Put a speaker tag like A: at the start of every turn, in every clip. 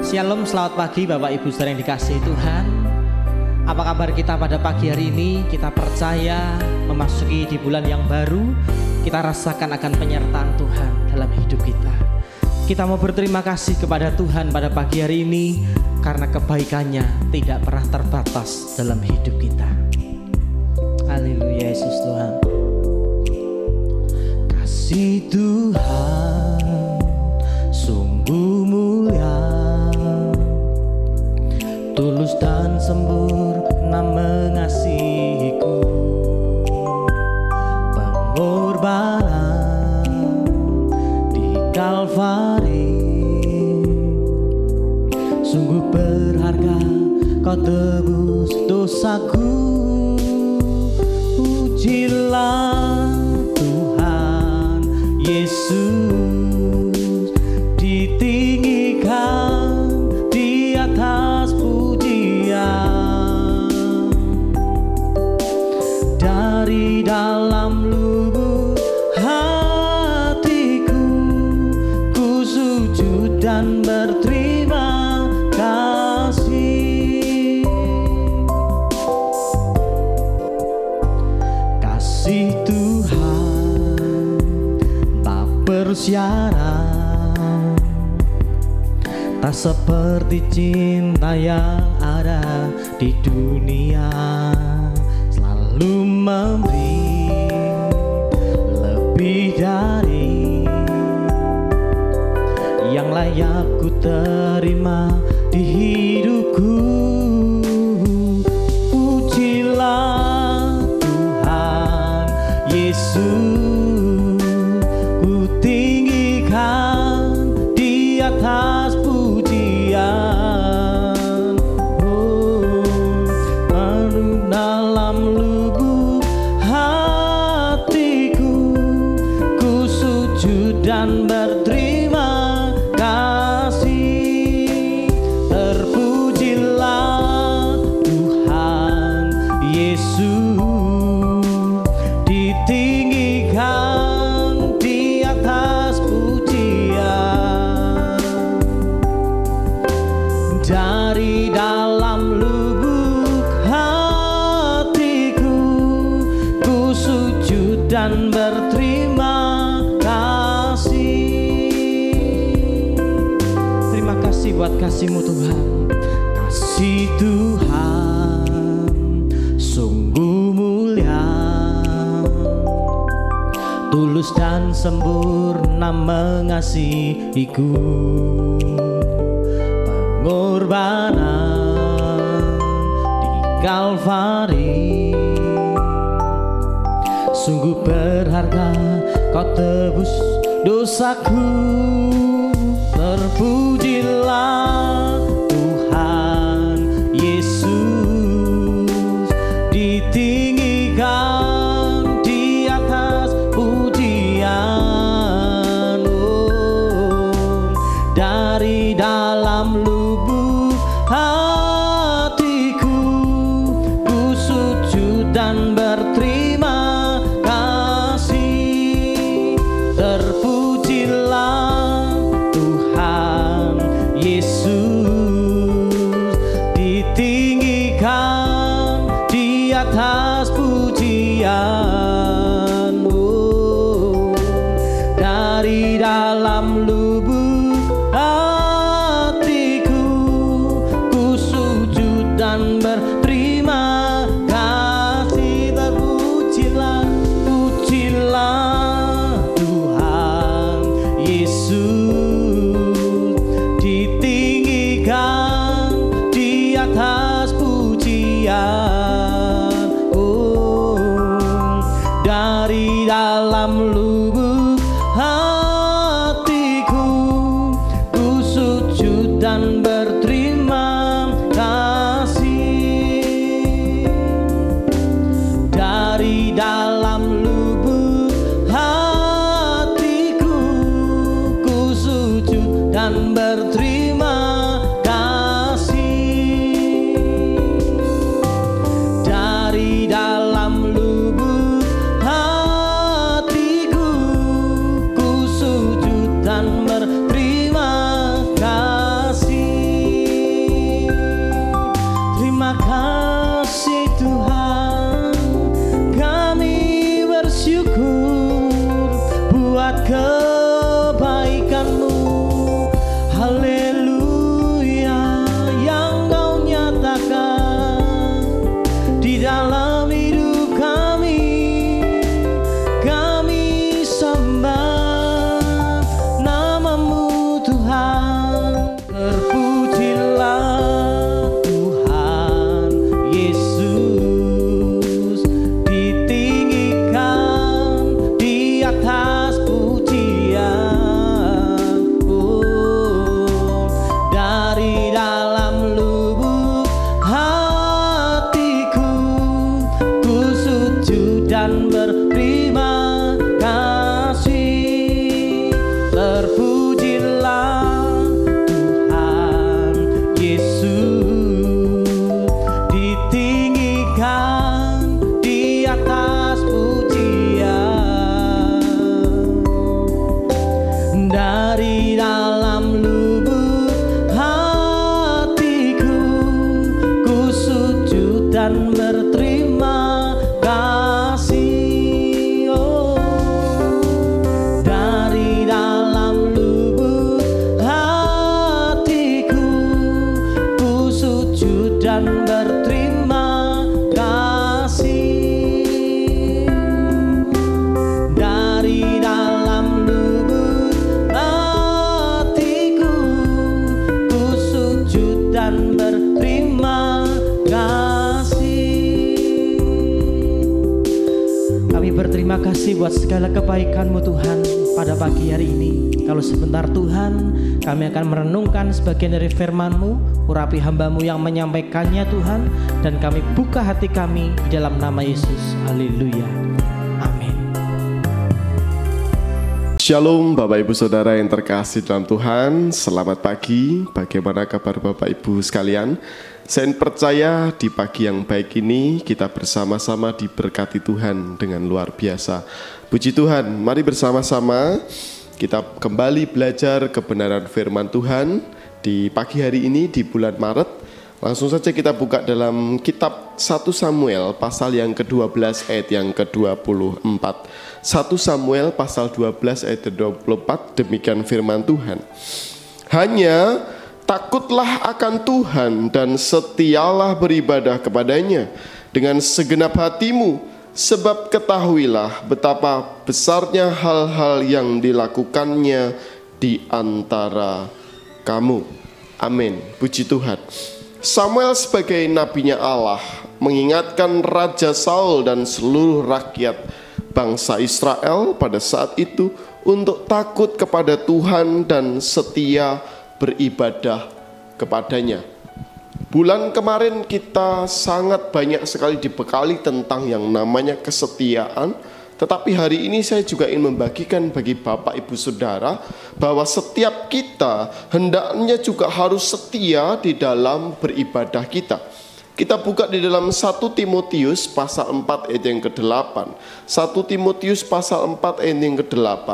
A: Shalom, selamat pagi Bapak Ibu Saudara yang dikasihi Tuhan. Apa kabar kita pada pagi hari ini? Kita percaya memasuki di bulan yang baru, kita rasakan akan penyertaan Tuhan dalam hidup kita. Kita mau berterima kasih kepada Tuhan pada pagi hari ini karena kebaikannya tidak pernah terbatas dalam hidup kita. Haleluya, Yesus Tuhan. Kasih Tuhan sungguh mulia, tulus dan sempurna mengasihiku. Pengorbanan di Kalvari sungguh berharga, kau tebus dosaku. Pujilah Tuhan Yesus, ditinggikan di atas pujian. Dari dalam lubuk hatiku, ku sujud dan berterima kasih. Kasih Tuhan tak bersyarat, tak seperti cinta yang ada di dunia. Selalu memberi lebih dari yang layak ku terima di hidupku. Pujilah Tuhan Yesus, ku tinggikan di atas pujian. Oh, dalam lubuk hatiku, ku sujud dan berterima kasih. Terpujilah Tuhan Yesus, ditinggikan di atas pujian. Dari dalam lubuk hatiku, ku sujud dan berterima kasih. Terima kasih buat kasih-Mu Tuhan. Kasih Tuhan sungguh mulia, tulus dan sempurna mengasihiku. Pengorbanan di Kalvari sungguh berharga, kau tebus dosaku. Terpujilah Tuhan Yesus, ditinggikan di atas pujian. Oh, dari dalam lubuk hatiku, ku sujud dan berterima kasih. Terpujilah Tuhan Yesus, ditinggikan di atas pujian. Oh, dari dalam lubuk hatiku, ku sujud dan berterima kasih. Terpujilah, pujilah Tuhan Yesus, ditinggikan di atas pujian. Oh, dari dalam lubuk hatiku, ku sujud dan berterima kasih. Dari dalam lubuk hatiku, ku sujud dan berterima kasih. Dari dalam lubuk hatiku, ku sujud dan berterima kasih. dan berterima kasih. Oh, dari dalam lubuk hatiku ku sujud dan berterima kasih. Dari dalam lubuk hatiku ku sujud dan berterima kasih. Kami berterima kasih buat segala kebaikan-Mu Tuhan pada pagi hari ini. Kalau sebentar Tuhan, kami akan merenungkan sebagian dari firman-Mu. Urapi hamba-Mu yang menyampaikannya Tuhan, dan kami buka hati kami di dalam nama Yesus. Haleluya. Amin.
B: Shalom Bapak Ibu Saudara yang terkasih dalam Tuhan. Selamat pagi. Bagaimana kabar Bapak Ibu sekalian? Saya percaya di pagi yang baik ini kita bersama-sama diberkati Tuhan dengan luar biasa. Puji Tuhan, mari bersama-sama kita kembali belajar kebenaran firman Tuhan di pagi hari ini di bulan Maret. Langsung saja kita buka dalam kitab 1 Samuel pasal yang ke-12 ayat yang ke-24. 1 Samuel pasal 12 ayat 24, demikian firman Tuhan. Hanya takutlah akan Tuhan dan setialah beribadah kepadanya dengan segenap hatimu, sebab ketahuilah betapa besarnya hal-hal yang dilakukannya di antara kamu. Amin. Puji Tuhan. Samuel sebagai nabinya Allah mengingatkan Raja Saul dan seluruh rakyat bangsa Israel pada saat itu untuk takut kepada Tuhan dan setia beribadah kepadanya. Bulan kemarin kita sangat banyak sekali dibekali tentang yang namanya kesetiaan. Tetapi hari ini saya juga ingin membagikan bagi Bapak Ibu Saudara bahwa setiap kita hendaknya juga harus setia di dalam beribadah kita. Kita buka di dalam 1 Timotius pasal 4 ayat yang ke-8. 1 Timotius pasal 4 ayat yang ke-8.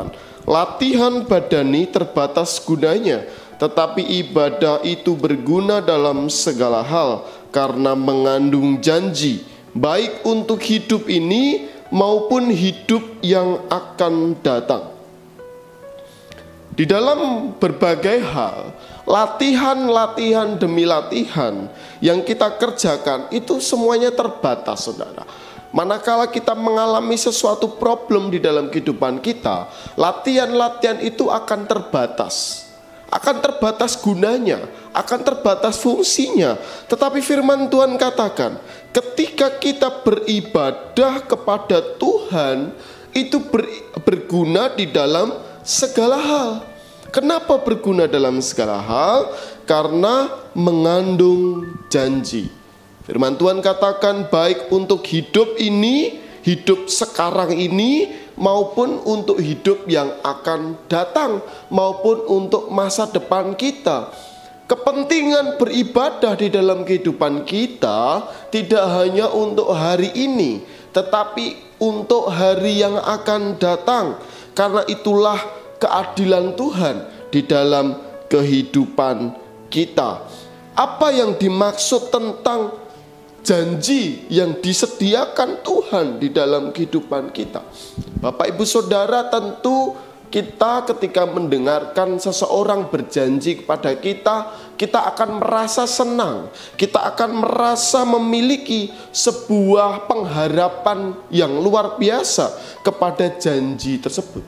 B: Latihan badani terbatas gunanya, tetapi ibadah itu berguna dalam segala hal karena mengandung janji, baik untuk hidup ini maupun hidup yang akan datang. Di dalam berbagai hal, latihan demi latihan yang kita kerjakan itu semuanya terbatas, saudara. Manakala kita mengalami sesuatu problem di dalam kehidupan kita, latihan-latihan itu akan terbatas. Akan terbatas gunanya, akan terbatas fungsinya. Tetapi firman Tuhan katakan, ketika kita beribadah kepada Tuhan, itu berguna di dalam segala hal. Kenapa berguna dalam segala hal? Karena mengandung janji. Firman Tuhan katakan baik untuk hidup ini, hidup sekarang ini, maupun untuk hidup yang akan datang, maupun untuk masa depan kita. Kepentingan beribadah di dalam kehidupan kita tidak hanya untuk hari ini, tetapi untuk hari yang akan datang. Karena itulah keadilan Tuhan di dalam kehidupan kita. Apa yang dimaksud tentang janji yang disediakan Tuhan di dalam kehidupan kita? Bapak Ibu Saudara, tentu kita ketika mendengarkan seseorang berjanji kepada kita, kita akan merasa senang. Kita akan merasa memiliki sebuah pengharapan yang luar biasa kepada janji tersebut.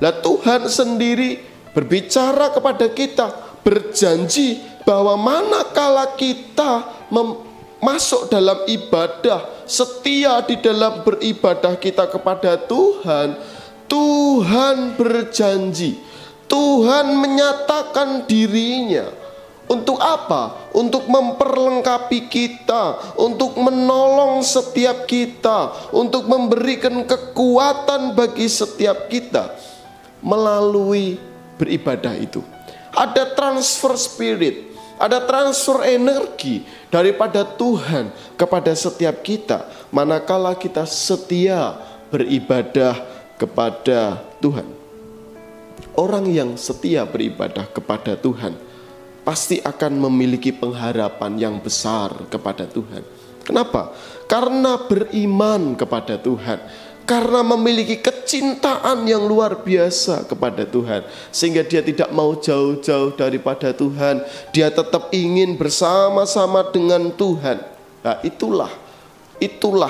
B: Nah, Tuhan sendiri berbicara kepada kita, berjanji bahwa manakala kita masuk dalam ibadah, setia di dalam beribadah kita kepada Tuhan, Tuhan berjanji, Tuhan menyatakan dirinya. Untuk apa? Untuk memperlengkapi kita, untuk menolong setiap kita, untuk memberikan kekuatan bagi setiap kita melalui beribadah itu. Ada transfer spirit, ada transfer energi daripada Tuhan kepada setiap kita manakala kita setia beribadah kepada Tuhan. Orang yang setia beribadah kepada Tuhan pasti akan memiliki pengharapan yang besar kepada Tuhan. Kenapa? Karena beriman kepada Tuhan, karena memiliki kecintaan yang luar biasa kepada Tuhan, sehingga dia tidak mau jauh-jauh daripada Tuhan. Dia tetap ingin bersama-sama dengan Tuhan. Nah, itulah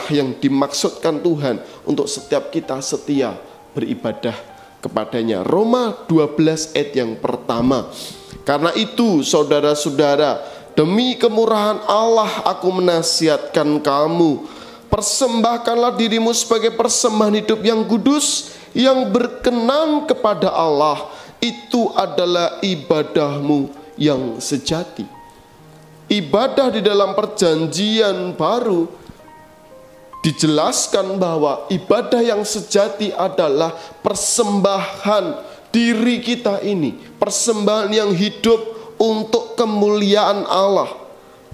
B: yang dimaksudkan Tuhan untuk setiap kita setia beribadah kepadanya. Roma 12 ayat yang pertama. Karena itu saudara-saudara, demi kemurahan Allah aku menasihatkan kamu, persembahkanlah dirimu sebagai persembahan hidup yang kudus, yang berkenan kepada Allah. Itu adalah ibadahmu yang sejati. Ibadah di dalam perjanjian baru dijelaskan bahwa ibadah yang sejati adalah persembahan diri kita ini, persembahan yang hidup untuk kemuliaan Allah,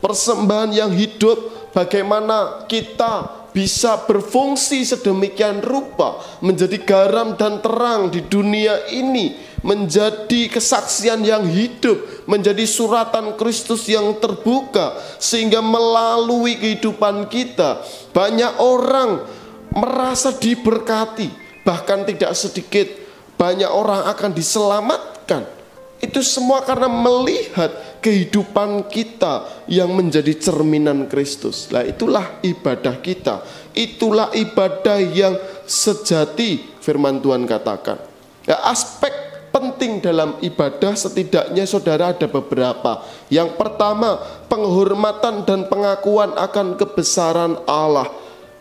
B: persembahan yang hidup bagaimana kita bisa berfungsi sedemikian rupa, menjadi garam dan terang di dunia ini, menjadi kesaksian yang hidup, menjadi suratan Kristus yang terbuka, sehingga melalui kehidupan kita banyak orang merasa diberkati, bahkan tidak sedikit banyak orang akan diselamatkan. Itu semua karena melihat kehidupan kita yang menjadi cerminan Kristus. Nah, itulah ibadah kita, itulah ibadah yang sejati, firman Tuhan katakan. Nah, aspek penting dalam ibadah setidaknya saudara ada beberapa. Yang pertama, penghormatan dan pengakuan akan kebesaran Allah.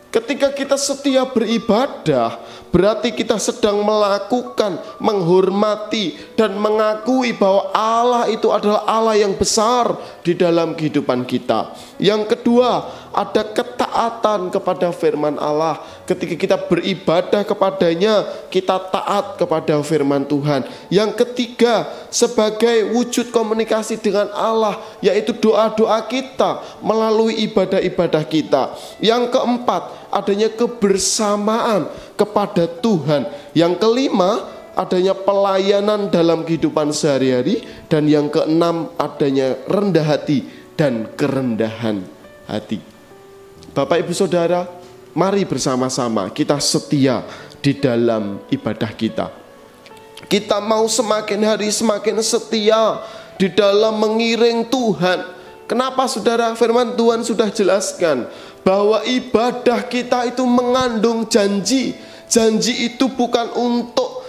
B: Ketika kita setia beribadah, berarti kita sedang melakukan, menghormati dan mengakui bahwa Allah itu adalah Allah yang besar di dalam kehidupan kita. Yang kedua, ada ketaatan kepada firman Allah. Ketika kita beribadah kepadanya, kita taat kepada firman Tuhan. Yang ketiga, sebagai wujud komunikasi dengan Allah, yaitu doa-doa kita melalui ibadah-ibadah kita. Yang keempat, adanya kebersamaan kepada Tuhan. Yang kelima, adanya pelayanan dalam kehidupan sehari-hari. Dan yang keenam, adanya rendah hati dan kerendahan hati. Bapak Ibu Saudara, mari bersama-sama kita setia di dalam ibadah kita. Kita mau semakin hari semakin setia di dalam mengiring Tuhan. Kenapa saudara? Firman Tuhan sudah jelaskan bahwa ibadah kita itu mengandung janji. Janji itu bukan untuk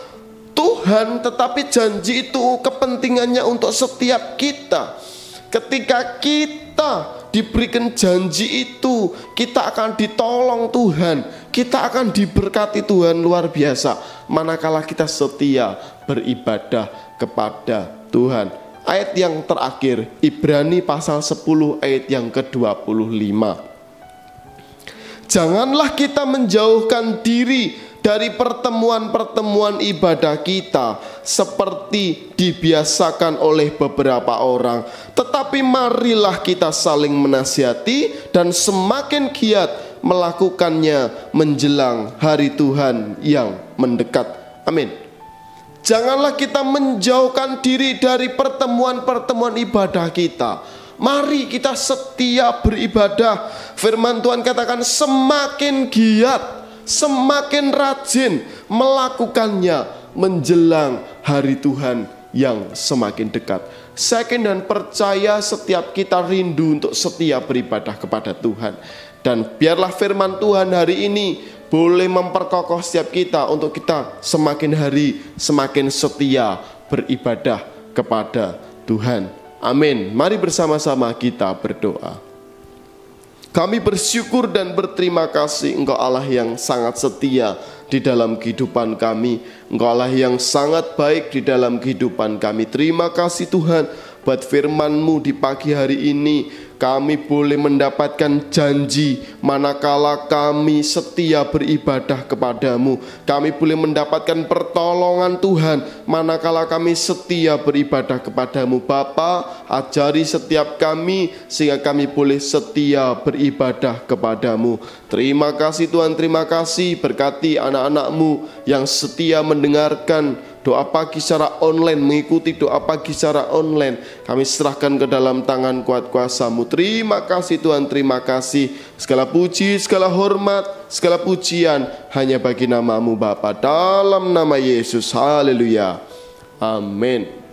B: Tuhan, tetapi janji itu kepentingannya untuk setiap kita. Ketika kita diberikan janji itu, kita akan ditolong Tuhan, kita akan diberkati Tuhan luar biasa manakala kita setia beribadah kepada Tuhan. Ayat yang terakhir, Ibrani pasal 10 ayat yang ke-25. Janganlah kita menjauhkan diri dari pertemuan-pertemuan ibadah kita seperti dibiasakan oleh beberapa orang, tetapi marilah kita saling menasihati dan semakin giat melakukannya menjelang hari Tuhan yang mendekat. Amin. Janganlah kita menjauhkan diri dari pertemuan-pertemuan ibadah kita. Mari kita setia beribadah. Firman Tuhan katakan semakin giat, semakin rajin melakukannya menjelang hari Tuhan yang semakin dekat. Saya yakin dan percaya setiap kita rindu untuk setia beribadah kepada Tuhan. Dan biarlah firman Tuhan hari ini boleh memperkokoh setiap kita untuk kita semakin hari semakin setia beribadah kepada Tuhan. Amin. Mari bersama-sama kita berdoa. Kami bersyukur dan berterima kasih Engkau Allah yang sangat setia di dalam kehidupan kami. Engkau Allah yang sangat baik di dalam kehidupan kami. Terima kasih Tuhan buat firman-Mu di pagi hari ini. Kami boleh mendapatkan janji manakala kami setia beribadah kepadamu. Kami boleh mendapatkan pertolongan Tuhan manakala kami setia beribadah kepadamu. Bapa, ajari setiap kami sehingga kami boleh setia beribadah kepadamu. Terima kasih Tuhan, terima kasih. Berkati anak-anak-Mu yang setia mendengarkan doa pagi secara online, mengikuti doa pagi secara online. Kami serahkan ke dalam tangan kuat kuasa-Mu. Terima kasih Tuhan, terima kasih. Segala puji, segala hormat, segala pujian hanya bagi nama-Mu Bapa, dalam nama Yesus. Haleluya. Amin.